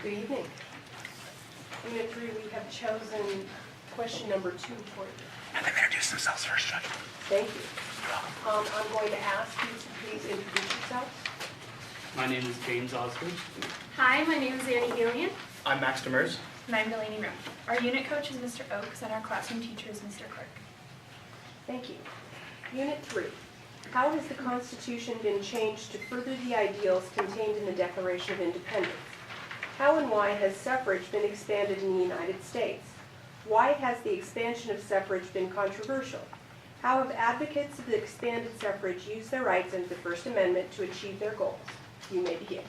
Good evening. Unit 3, we have chosen question number 2 for you. Let them introduce themselves first, Judge. Thank you. I'm going to ask you to please introduce yourselves. My name is James Osgood. Hi, my name is Annie Helian. I'm Max Demers. And I'm Delaney Rowe. Our unit coach is Mr. Oakes, and our classroom teacher is Mr. Clark. Thank you. Unit 3. How has the Constitution been changed to further the ideals contained in the Declaration of Independence? How and why has suffrage been expanded in the United States? Why has the expansion of suffrage been controversial? How have advocates of the expanded suffrage used their rights under the First Amendment to achieve their goals? You may begin.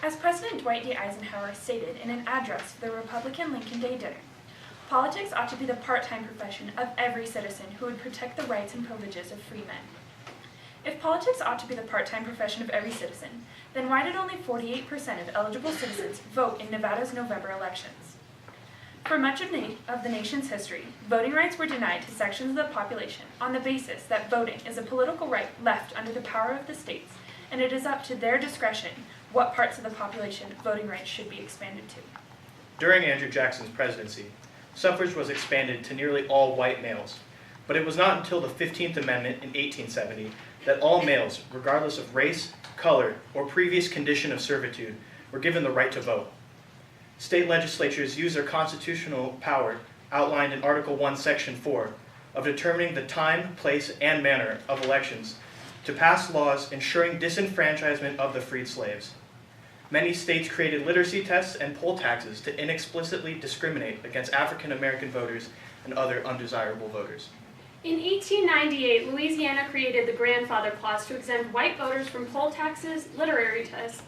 As President Dwight D. Eisenhower stated in an address to the Republican Lincoln Day dinner, politics ought to be the part-time profession of every citizen who would protect the rights and privileges of free men. If politics ought to be the part-time profession of every citizen, then why did only 48% of eligible citizens vote in Nevada's November elections? For much of the nation's history, voting rights were denied to sections of the population on the basis that voting is a political right left under the power of the states, and it is up to their discretion what parts of the population voting rights should be expanded to. During Andrew Jackson's presidency, suffrage was expanded to nearly all white males, but it was not until the 15th Amendment in 1870 that all males, regardless of race, color, or previous condition of servitude, were given the right to vote. State legislatures use their constitutional power, outlined in Article 1, Section 4, of determining the time, place, and manner of elections to pass laws ensuring disenfranchisement of the freed slaves. Many states created literacy tests and poll taxes to inexplicitly discriminate against African American voters and other undesirable voters. In 1898, Louisiana created the grandfather clause to exempt white voters from poll taxes, literary tests,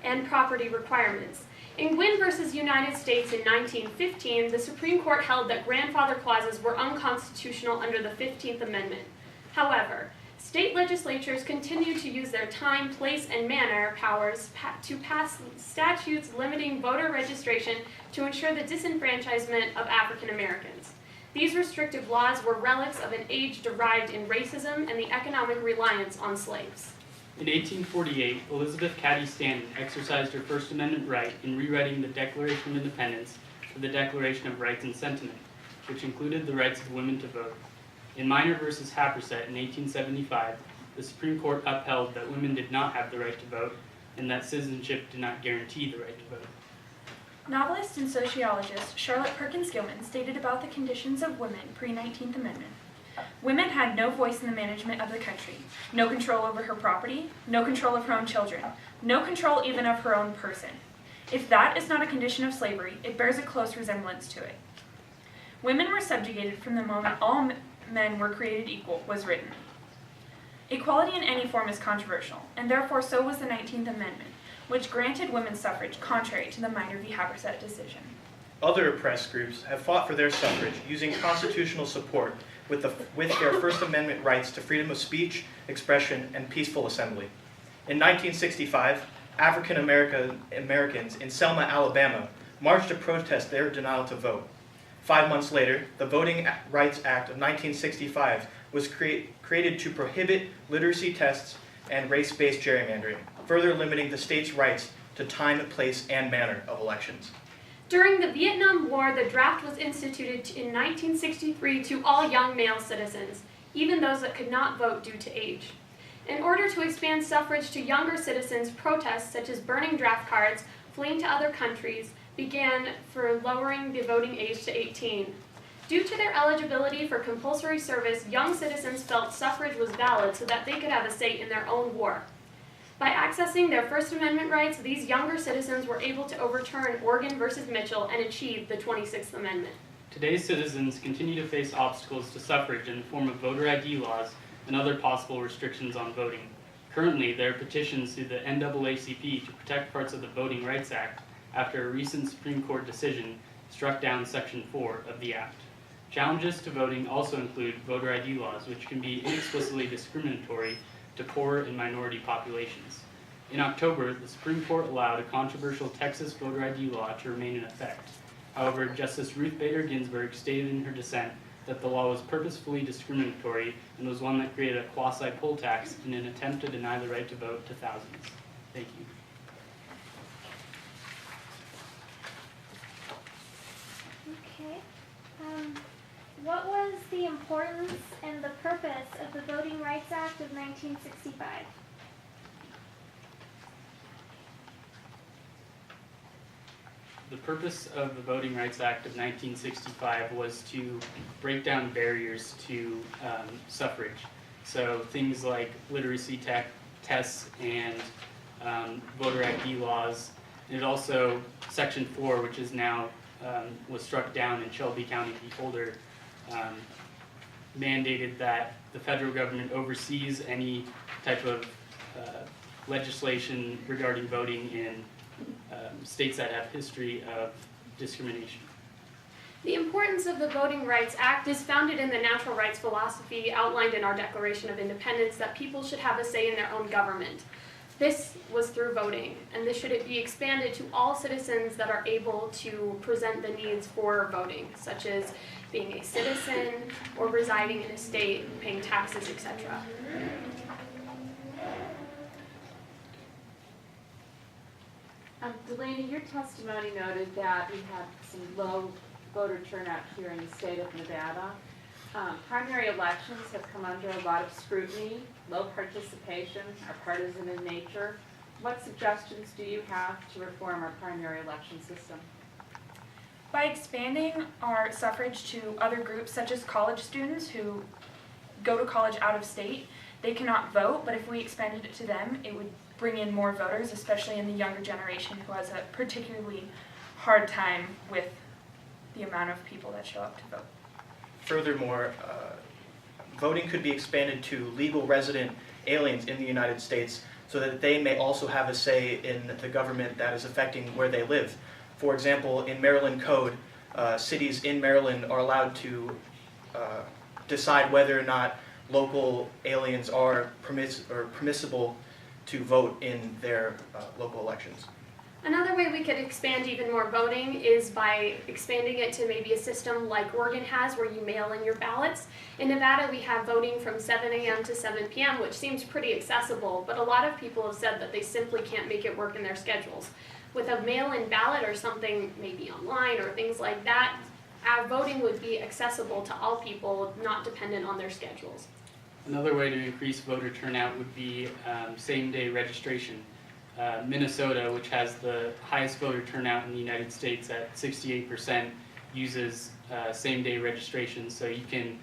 and property requirements. In Gwynn versus United States in 1915, the Supreme Court held that grandfather clauses were unconstitutional under the 15th Amendment. However, state legislatures continue to use their time, place, and manner powers to pass statutes limiting voter registration to ensure the disenfranchisement of African Americans. These restrictive laws were relics of an age derived in racism and the economic reliance on slaves. In 1848, Elizabeth Cady Stanton exercised her First Amendment right in rewriting the Declaration of Independence to the Declaration of Rights and Sentiment, which included the rights of women to vote. In Minor versus Happersett in 1875, the Supreme Court upheld that women did not have the right to vote and that citizenship did not guarantee the right to vote. Novelist and sociologist Charlotte Perkins Gilman stated about the conditions of women pre-19th Amendment. Women had no voice in the management of the country, no control over her property, no control of her own children, no control even of her own person. If that is not a condition of slavery, it bears a close resemblance to it. Women were subjugated from the moment all men were created equal was written. Equality in any form is controversial, and therefore so was the 19th Amendment, which granted women's suffrage contrary to the Minor v. Happersett decision. Other oppressed groups have fought for their suffrage using constitutional support with their First Amendment rights to freedom of speech, expression, and peaceful assembly. In 1965, African Americans in Selma, Alabama, marched to protest their denial to vote. 5 months later, the Voting Rights Act of 1965 was created to prohibit literacy tests and race-based gerrymandering, further limiting the state's rights to time, place, and manner of elections. During the Vietnam War, the draft was instituted in 1963 to all young male citizens, even those that could not vote due to age. In order to expand suffrage to younger citizens, protests such as burning draft cards, fleeing to other countries, began for lowering the voting age to 18. Due to their eligibility for compulsory service, young citizens felt suffrage was valid so that they could have a say in their own war. By accessing their First Amendment rights, these younger citizens were able to overturn Oregon versus Mitchell and achieve the 26th Amendment. Today's citizens continue to face obstacles to suffrage in the form of voter ID laws and other possible restrictions on voting. Currently, there are petitions through the NAACP to protect parts of the Voting Rights Act after a recent Supreme Court decision struck down Section 4 of the Act. Challenges to voting also include voter ID laws, which can be inexplicitly discriminatory to poor and minority populations. In October, the Supreme Court allowed a controversial Texas voter ID law to remain in effect. However, Justice Ruth Bader Ginsburg stated in her dissent that the law was purposefully discriminatory and was one that created a quasi-poll tax in an attempt to deny the right to vote to thousands. Thank you. Okay. What was the importance and the purpose of the Voting Rights Act of 1965? The purpose of the Voting Rights Act of 1965 was to break down barriers to suffrage. So things like literacy tests and voter ID laws. And it also, Section 4, which is now was struck down in Shelby County v. Holder, mandated that the federal government oversees any type of legislation regarding voting in states that have history of discrimination. The importance of the Voting Rights Act is founded in the natural rights philosophy outlined in our Declaration of Independence that people should have a say in their own government. This was through voting, and this should be expanded to all citizens that are able to present the needs for voting, such as being a citizen or residing in a state, paying taxes, etc. Delaney, your testimony noted that we had some low voter turnout here in the state of Nevada. Primary elections have come under a lot of scrutiny, low participation, are partisan in nature. What suggestions do you have to reform our primary election system? By expanding our suffrage to other groups such as college students who go to college out of state, they cannot vote, but if we expanded it to them, it would bring in more voters, especially in the younger generation who has a particularly hard time with the amount of people that show up to vote. Furthermore, voting could be expanded to legal resident aliens in the United States so that they may also have a say in the government that is affecting where they live. For example, in Maryland Code, cities in Maryland are allowed to decide whether or not local aliens are permissible to vote in their local elections. Another way we could expand even more voting is by expanding it to maybe a system like Oregon has where you mail in your ballots. In Nevada, we have voting from 7 a.m. to 7 p.m., which seems pretty accessible, but a lot of people have said that they simply can't make it work in their schedules. With a mail-in ballot or something maybe online or things like that, our voting would be accessible to all people, not dependent on their schedules. Another way to increase voter turnout would be same-day registration. Minnesota, which has the highest voter turnout in the United States at 68%, uses same-day registration, so you can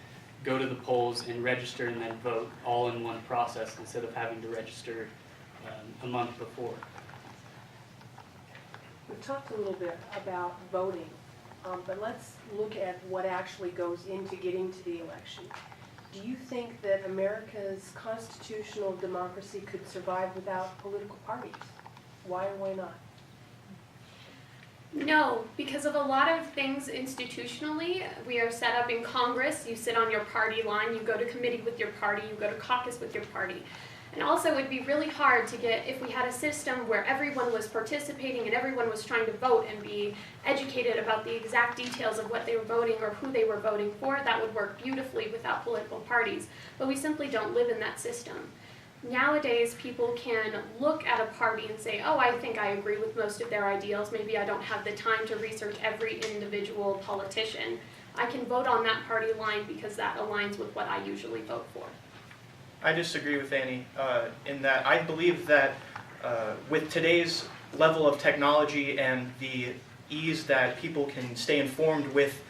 go to the polls and register and then vote all in one process instead of having to register a month before. We've talked a little bit about voting, but let's look at what actually goes into getting to the election. Do you think that America's constitutional democracy could survive without political parties? Why or why not? No, because of a lot of things institutionally. We are set up in Congress, you sit on your party line, you go to committee with your party, you go to caucus with your party. And also it would be really hard to get, if we had a system where everyone was participating and everyone was trying to vote and be educated about the exact details of what they were voting or who they were voting for, that would work beautifully without political parties. But we simply don't live in that system. Nowadays, people can look at a party and say, oh, I think I agree with most of their ideals. Maybe I don't have the time to research every individual politician. I can vote on that party line because that aligns with what I usually vote for. I disagree with Annie in that I believe that with today's level of technology and the ease that people can stay informed with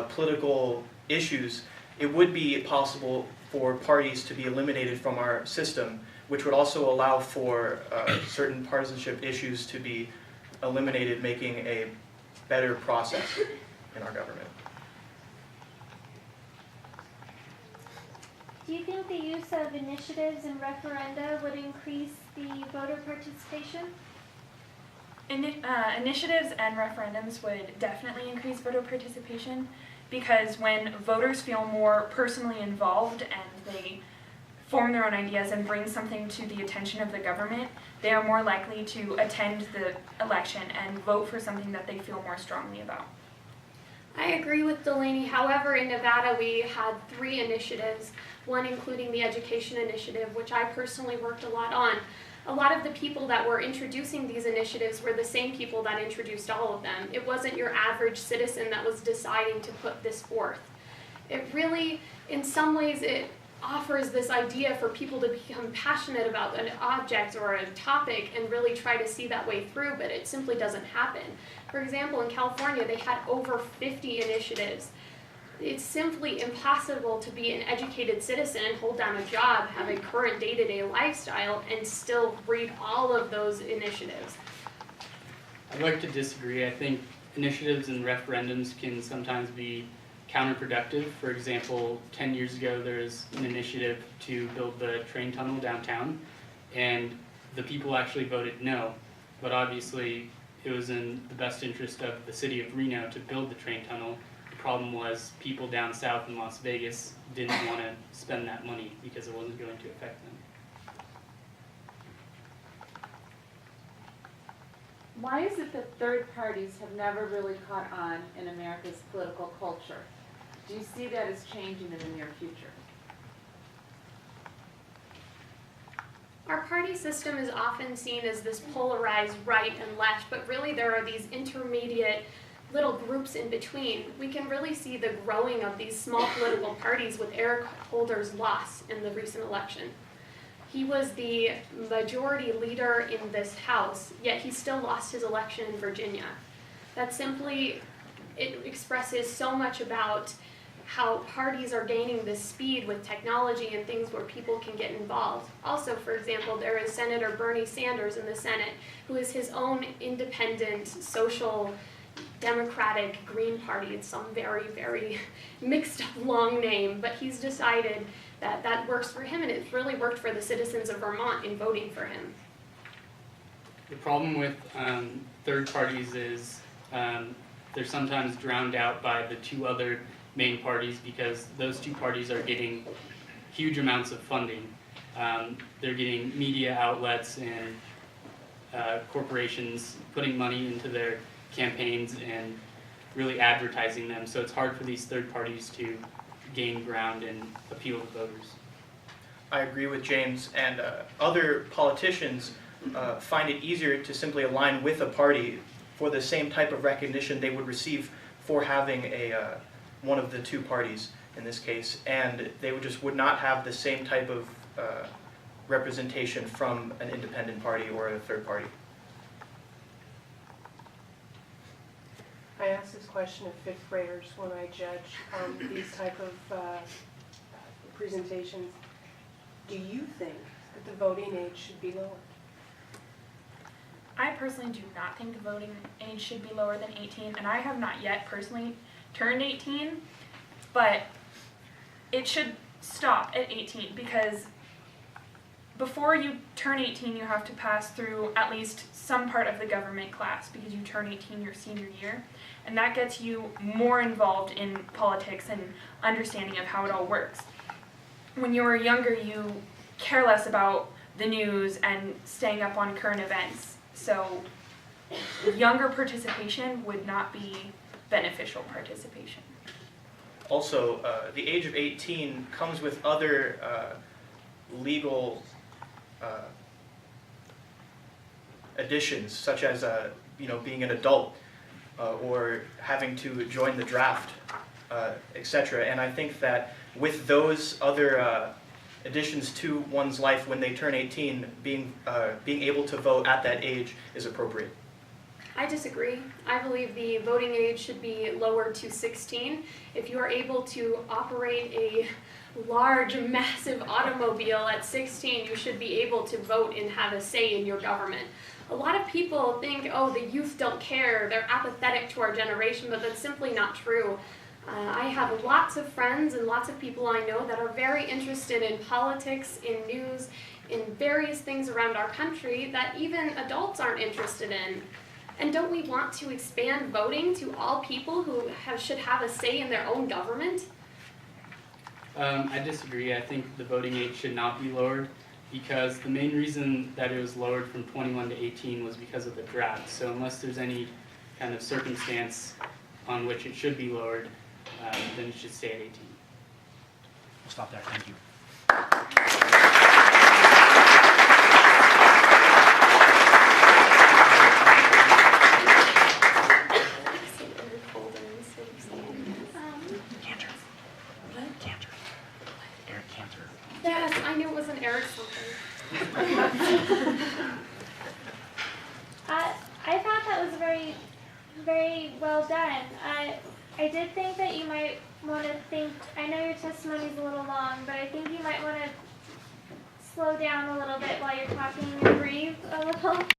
political issues, it would be possible for parties to be eliminated from our system, which would also allow for certain partisanship issues to be eliminated, making a better process in our government. Do you think the use of initiatives and referenda would increase the voter participation? Initiatives and referendums would definitely increase voter participation because when voters feel more personally involved and they form their own ideas and bring something to the attention of the government, they are more likely to attend the election and vote for something that they feel more strongly about. I agree with Delaney. However, in Nevada, we had 3 initiatives, one including the education initiative, which I personally worked a lot on. a lot of the people that were introducing these initiatives were the same people that introduced all of them. It wasn't your average citizen that was deciding to put this forth. It really, in some ways, it offers this idea for people to become passionate about an object or a topic and really try to see that way through, but it simply doesn't happen. For example, in California, they had over 50 initiatives. It's simply impossible to be an educated citizen, hold down a job, have a current day-to-day lifestyle, and still read all of those initiatives. I'd like to disagree. I think initiatives and referendums can sometimes be counterproductive. For example, 10 years ago there was an initiative to build the train tunnel downtown, and the people actually voted no. But obviously it was in the best interest of the city of Reno to build the train tunnel. The problem was people down south in Las Vegas didn't want to spend that money because it wasn't going to affect them. Why is it that third parties have never really caught on in America's political culture? Do you see that as changing in the near future? Our party system is often seen as this polarized right and left, but really there are these intermediate little groups in between. We can really see the growing of these small political parties with Eric Holder's loss in the recent election. He was the majority leader in this House, yet he still lost his election in Virginia. That simply, it expresses so much about how parties are gaining this speed with technology and things where people can get involved. Also, for example, there is Senator Bernie Sanders in the Senate, who is his own independent, social, Democratic Green Party. It's some very, very mixed up long name, but he's decided that that works for him, and it's really worked for the citizens of Vermont in voting for him. The problem with third parties is they're sometimes drowned out by the two other main parties because those two parties are getting huge amounts of funding. They're getting media outlets and corporations putting money into their campaigns and really advertising them, so it's hard for these third parties to gain ground and appeal to voters. I agree with James, and other politicians find it easier to simply align with a party for the same type of recognition they would receive for having one of the two parties in this case, and they would not have the same type of representation from an independent party or a third party. I ask this question of fifth graders when I judge these type of presentations. Do you think that the voting age should be lowered? I personally do not think the voting age should be lower than 18, and I have not yet personally turned 18, but it should stop at 18 because before you turn 18 you have to pass through at least some part of the government class because you turn 18 your senior year, and that gets you more involved in politics and understanding of how it all works. When you were younger you care less about the news and staying up on current events, so younger participation would not be beneficial participation. Also, the age of 18 comes with other legal additions, such as being an adult or having to join the draft, etc. And I think that with those other additions to one's life when they turn 18, being able to vote at that age is appropriate. I disagree. I believe the voting age should be lowered to 16. If you are able to operate a large, massive automobile at 16, you should be able to vote and have a say in your government. A lot of people think, oh, the youth don't care, they're apathetic to our generation, but that's simply not true. I have lots of friends and lots of people I know that are very interested in politics, in news, in various things around our country that even adults aren't interested in. And don't we want to expand voting to all people who should have a say in their own government? I disagree. I think the voting age should not be lowered because the main reason that it was lowered from 21 to 18 was because of the draft. So unless there's any kind of circumstance on which it should be lowered, then it should stay at 18. We'll stop there. Thank you. Eric something. I thought that was very, very well done. I did think that you might want to think, I know your testimony is a little long, but I think you might want to slow down a little bit while you're talking and breathe a little.